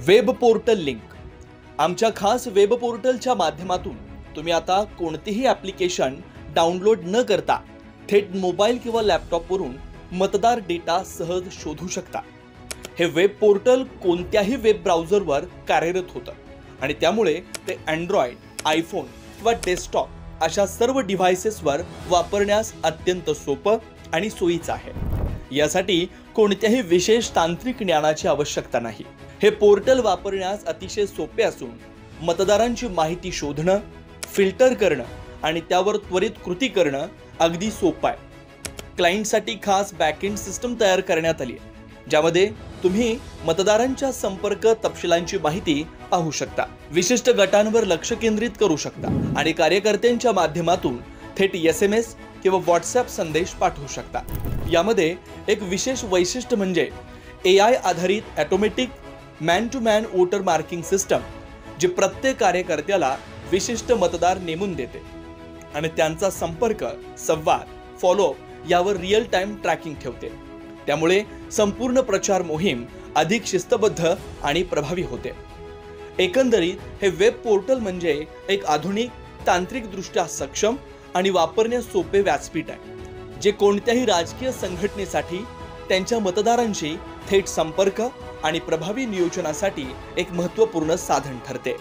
Web portal link. आमच्या खास web पोर्टलच्या माध्यमातून तुम्ही आता कोणतेही ॲप्लिकेशन डाउनलोड न करता थेट मोबाईल किंवा लॅपटॉपवरून मतदार डेटा सहज शोधू शकता। हे वेब पोर्टल कोणत्याही वेब ब्राउझरवर कार्यरत होतं आणि त्यामुळे ते अँड्रॉइड, आयफोन किंवा डेस्कटॉप अशा सर्व डिव्हाइसेसवर वापरण्यास अत्यंत सोपं आणि सोयीचं आहे। यासाठी कोणत्याही विशेष तांत्रिक ज्ञानाची आवश्यकता नाही। हे पोर्टल वापरण्यास अतिशय सोपे असून मतदारांची माहिती शोधणं, फिल्टर करणं आणि त्यावर त्वरित कृती करणं अगदी सोपं आहे। क्लायंटसाठी खास बॅकएंड सिस्टम तयार करण्यात आली आहे, ज्यामध्ये तुम्ही मतदारांच्या संपर्क तपशिलांची माहिती पाहू शकता, विशिष्ट गटांवर लक्ष केंद्रित करू शकता आणि कार्यकर्त्यांच्या माध्यमातून थेट SMS किंवा WhatsApp संदेश पाठवू शकता। यामध्ये एक विशेष वैशिष्ट्य म्हणजे AI आधारित automatic man to man voter marking system, जे प्रत्येक कार्यकर्त्याला विशिष्ट मतदार नेमून देते आणि त्यांचा संपर्क, संवाद, फॉलोअप यावर रिअल टाइम ट्रॅकिंग ठेवते। त्यामुळे संपूर्ण प्रचार मोहीम अधिक शिस्तबद्ध आणि प्रभावी होते। एकंदरीत हे वेब पोर्टल म्हणजे एक आधुनिक, तांत्रिकदृष्ट्या सक्षम आणि वापरण्यास सोपे व्यासपीठ आहे, जे कोणत्याही राजकीय संघटनेसाठी त्यांच्या मतदारांशी थेट संपर्क आणि प्रभावी नियोजनासाठी एक महत्त्वपूर्ण साधन ठरते।